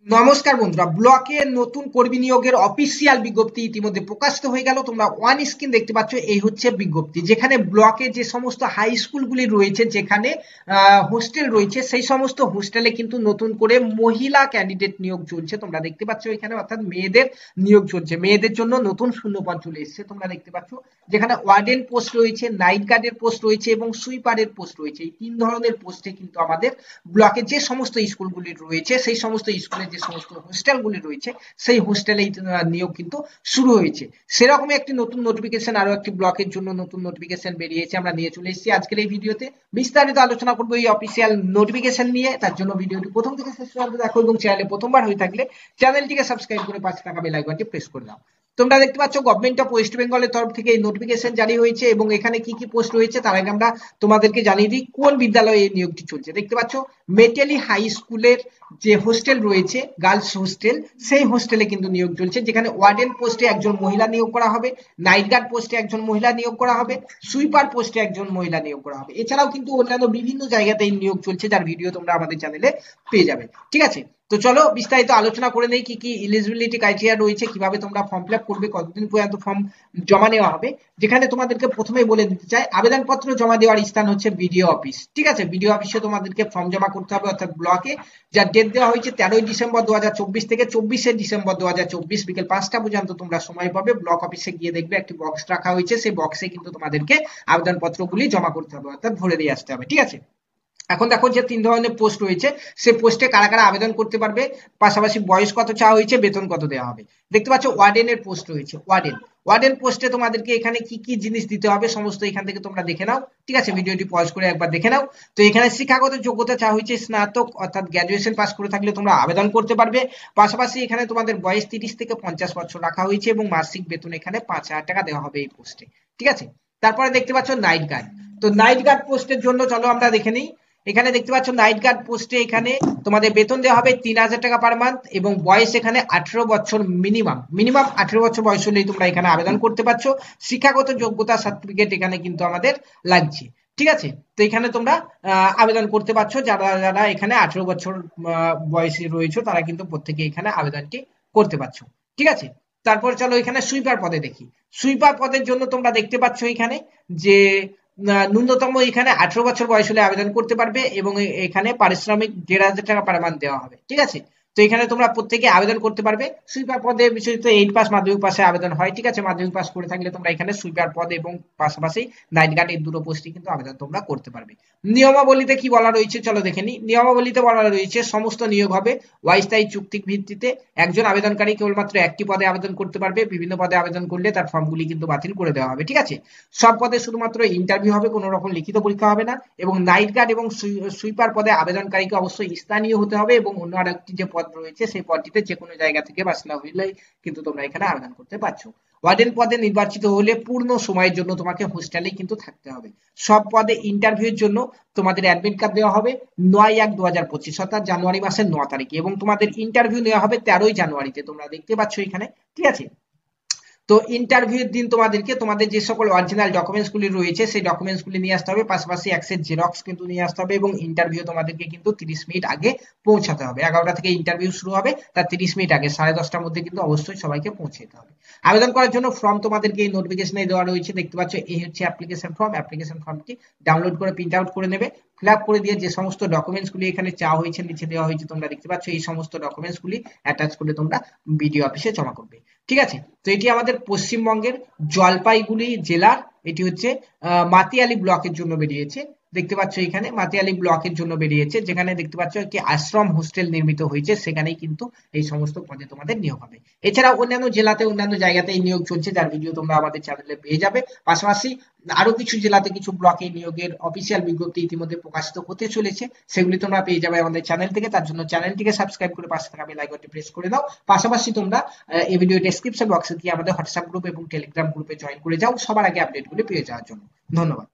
নমস্কার বন্ধুরা, ব্লকের নতুন কর্মী নিয়োগের অফিসিয়াল বিজ্ঞপ্তি ইতিমধ্যে প্রকাশিত হয়ে গেল। তোমরা ওয়ান স্ক্রিন দেখতে পাচ্ছ, এই হচ্ছে বিজ্ঞপ্তি, যেখানে ব্লকে যে সমস্ত হাই স্কুলগুলি রয়েছে, যেখানে হোস্টেল রয়েছে, সেই সমস্ত হোস্টেলে কিন্তু নতুন করে মহিলা ক্যান্ডিডেট নিয়োগ চলছে। তোমরা দেখতে পাচ্ছ এখানে, অর্থাৎ মেয়েদের নিয়োগ চলছে। মেয়েদের জন্য নতুন শূন্যপদ চলে এসেছে। তোমরা দেখতে পাচ্ছ যেখানে ওয়ার্ডেন পোস্ট রয়েছে, নাইট গার্ডের পোস্ট রয়েছে এবং সুইপারের পোস্ট রয়েছে। এই তিন ধরনের পোস্টে কিন্তু আমাদের ব্লকে যে সমস্ত স্কুলগুলি রয়েছে, সেই সমস্ত স্কুলে যে সমস্ত হোস্টেলগুলি রয়েছে, সেই হোস্টেলে নিয়োগ কিন্তু শুরু হয়েছে। সেরকমই একটি নতুন নোটিফিকেশন, আরো একটি ব্লকের জন্য নতুন নোটিফিকেশন বেরিয়েছে, আমরা নিয়ে চলে এসেছি আজকের এই ভিডিওতে। বিস্তারিত আলোচনা করবো এই অফিসিয়াল নোটিফিকেশন নিয়ে। তার জন্য ভিডিওটি প্রথম থেকে শেষ পর্যন্ত দেখো এবং চ্যানেলে প্রথমবার হয়ে থাকলে চ্যানেলটিকে সাবস্ক্রাইব করে পাশে থাকা বেল আইকনটি প্রেস করে দাও। তোমরা দেখতে পাচ্ছ গভর্নমেন্ট অফ ওয়েস্ট বেঙ্গলের তরফ থেকে এই নোটিফিকেশন জারি হয়েছে এবং এখানে কি কি পোস্ট রয়েছে তার আগে আমরা তোমাদেরকে জানিয়ে দিই কোন বিদ্যালয়ে এই নিয়োগটি চলছে। দেখতে পাচ্ছ মেটেলি হাই স্কুলের যে হোস্টেল রয়েছে, গার্লস হোস্টেল, সেই হোস্টেলে কিন্তু নিয়োগ চলছে, যেখানে ওয়ার্ডেন পোস্টে একজন মহিলা নিয়োগ করা হবে, নাইট গার্ড পোস্টে একজন মহিলা নিয়োগ করা হবে, সুইপার পোস্টে একজন মহিলা নিয়োগ করা হবে। এছাড়াও কিন্তু অন্যান্য বিভিন্ন জায়গাতে এই নিয়োগ চলছে, যার ভিডিও তোমরা আমাদের চ্যানেলে পেয়ে যাবে। ঠিক আছে, তো চলো বিস্তারিত আলোচনা করে নেই কি কি এলিজিবিলিটি ক্রাইটেরিয়া রয়েছে, কিভাবে তোমরা ফর্ম ফিল আপ করবে, কতদিন পর্যন্ত ফর্ম জমা নেওয়া হবে। যেখানে তোমাদেরকে প্রথমেই বলে দিতে চাই, আবেদনপত্র জমা দেওয়ার স্থান হচ্ছে বিডিও অফিস। ঠিক আছে, বিডিও অফিসে তোমাদেরকে ফর্ম জমা করতে হবে, অর্থাৎ ব্লকে। যার ডেট দেওয়া হয়েছে 13ই ডিসেম্বর 2024 থেকে 24শে ডিসেম্বর 2024 বিকেল 5টা পর্যন্ত তোমরা সময় পাবে। ব্লক অফিসে গিয়ে দেখবে একটি বক্স রাখা হয়েছে, সেই বক্সে কিন্তু তোমাদেরকে আবেদনপত্রগুলি জমা করতে হবে, অর্থাৎ ভরে দিয়ে আসতে হবে। ঠিক আছে, এখন দেখো যে তিন ধরনের পোস্ট রয়েছে, সে পোস্টে কারা কারা আবেদন করতে পারবে, পাশাপাশি বয়স কত চাওয়া হয়েছে, বেতন কত দেওয়া হবে। দেখতে পাচ্ছ ওয়ার্ডেনের পোস্ট রয়েছে। ওয়ার্ডেন পোস্টে তোমাদেরকে এখানে কি কি জিনিস দিতে হবে সমস্ত এখান থেকে তোমরা দেখে নাও। ঠিক আছে, ভিডিওটি পজ করে একবার দেখে নাও। তো এখানে শিক্ষাগত যোগ্যতা চাওয়া হয়েছে স্নাতক, অর্থাৎ গ্র্যাজুয়েশন পাস করে থাকলে তোমরা আবেদন করতে পারবে। পাশাপাশি এখানে তোমাদের বয়স 30 থেকে 50 বছর রাখা হয়েছে এবং মাসিক বেতন এখানে 5,000 টাকা দেওয়া হবে এই পোস্টে। ঠিক আছে, তারপরে দেখতে পাচ্ছ নাইট গার্ড। তো নাইট গার্ড পোস্টের জন্য চলো আমরা দেখে নিই। এখানে দেখতে পাচ্ছ নাইট গার্ড পোস্টে এখানে তোমাদের বেতন দেওয়া হবে 3,000 টাকা পার মান্থ এবং বয়স এখানে 18 বছর, মিনিমাম 18 বছর বয়স হলেই তোমরা এখানে আবেদন করতে পারছো। শিক্ষাগত যোগ্যতা সার্টিফিকেট এখানে কিন্তু আমাদের লাগছে। ঠিক আছে, তো এখানে তোমরা আবেদন করতে পারছো। যারা যারা এখানে 18 বছর বয়সী রয়েছে তারা কিন্তু প্রত্যেকে এখানে আবেদনটি করতে পারছো। ঠিক আছে, তারপর চলো এখানে সুইপার পদে দেখি। সুইপার পদের জন্য তোমরা দেখতে পাচ্ছ এখানে যে ন্যূনতম এখানে 18 বছর বয়স হলে আবেদন করতে পারবে এবং এখানে পারিশ্রমিক 1,500 টাকা পার মান্থ দেওয়া হবে। ঠিক আছে, তো এখানে তোমরা প্রত্যেকে আবেদন করতে পারবে। সুইপার পদে বিশেষত 8 পাস মাধ্যমিক পাশে আবেদন হয়। ঠিক আছে, মাধ্যমিক পাস করে থাকলে তোমরা এখানে সুইপার পদ এবং পাশাপাশি নাইট গার্ড, এই দুটো পোস্টে কিন্তু আবেদন তোমরা করতে পারবে। নিয়মাবলীতে কি বলা রয়েছে চলো দেখে নিই। নিয়মাবলীতে বলা রয়েছে সমস্ত নিয়োগ হবে অস্থায়ী চুক্তির ভিত্তিতে। একজন আবেদনকারী কেবলমাত্র একটি পদে আবেদন করতে পারবে। বিভিন্ন পদে আবেদন করলে তার ফর্মগুলি কিন্তু বাতিল করে দেওয়া হবে। ঠিক আছে, সব পদে শুধুমাত্র ইন্টারভিউ হবে, কোনো রকম লিখিত পরীক্ষা হবে না। এবং নাইট গার্ড এবং সুইপার পদে আবেদনকারীকে অবশ্যই স্থানীয় হতে হবে এবং অন্য আরেকটি যে পদ রয়েছে সেই পদটিতে যে কোনো জায়গা থেকে বাছনা হলেই কিন্তু তোমরা এখানে আবেদন করতে পারছো। ওয়ার্ডেন পদে নির্বাচিত হলে পূর্ণ সময়ের জন্য তোমাকে হোস্টেলেই কিন্তু থাকতে হবে। সব পদে ইন্টারভিউর জন্য তোমাদের অ্যাডমিট কার্ড দেওয়া হবে 9/1/2025, অর্থাৎ জানুয়ারি মাসের 9 তারিখে, এবং তোমাদের ইন্টারভিউ নেওয়া হবে 13ই জানুয়ারিতে। তোমরা দেখতে পাচ্ছ এখানে। ঠিক আছে, তো ইন্টারভিউর দিন তোমাদেরকে তোমাদের যে সকল অরিজিনাল ডকুমেন্টস গুলি রয়েছে সেই ডকুমেন্টস গুলি নিয়ে আসতে হবে, পাশাপাশি এক সেট জেরক্স কিন্তু নিয়ে আসতে হবে এবং ইন্টারভিউ তোমাদেরকে কিন্তু 30 মিনিট আগে পৌঁছাতে হবে। 11টা থেকে ইন্টারভিউ শুরু হবে, তার 30 মিনিট আগে 10:30টার মধ্যে কিন্তু অবশ্যই সবাইকে পৌঁছে যেতে হবে। আবেদন করার জন্য ফর্ম তোমাদেরকে এই নোটিফিকেশনে দেওয়া রয়েছে। দেখতে পাচ্ছ এই হচ্ছে অ্যাপ্লিকেশন ফর্ম। অ্যাপ্লিকেশন ফর্মটি ডাউনলোড করে প্রিন্ট আউট করে নেবে। ফিল আপ করে দিয়ে যে সমস্ত ডকুমেন্টস গুলি এখানে চাওয়া হয়েছে নিচে দেওয়া হয়েছে তোমরা দেখতে পাচ্ছ, এই সমস্ত ডকুমেন্টস গুলি অ্যাটাচ করে তোমরা বিডিও অফিসে জমা করবে। ঠিক আছে, তো এটি আমাদের পশ্চিমবঙ্গের জলপাইগুড়ি জেলার, এটি হচ্ছে মাতিয়ালি ব্লকের জন্য বেরিয়েছে। দেখতে পাচ্ছ এখানে মাতিয়ালি ব্লকের জন্য বেরিয়েছে, যেখানে দেখতে পাচ্ছ একটি আশ্রম হোস্টেল নির্মিত হয়েছে, সেখানেই কিন্তু এই সমস্ত পদে তোমাদের নিয়োগ হবে। এছাড়া অন্যান্য জেলাতে অন্যান্য জায়গাতে এই নিয়োগ চলছে, যার ভিডিও তোমরা আমাদের চ্যানেলে পেয়ে যাবে। পাশাপাশি আরো কিছু জেলাতে কিছু ব্লকে নিয়োগের অফিসিয়াল বিজ্ঞপ্তি ইতিমধ্যে প্রকাশিত হতে চলেছে, সেগুলি তোমরা পেয়ে যাবে আমাদের চ্যানেল থেকে। তার জন্য চ্যানেলটিকে সাবস্ক্রাইব করে পাশে থাকা বেল আইকনটি প্রেস করে দাও। পাশাপাশি তোমরা এই ভিডিও ডেসক্রিপশন বক্সে গিয়ে আমাদের হোয়াটসঅ্যাপ গ্রুপ এবং টেলিগ্রাম গ্রুপে জয়েন করে যাও সবার আগে আপডেটগুলি পেয়ে যাওয়ার জন্য। ধন্যবাদ।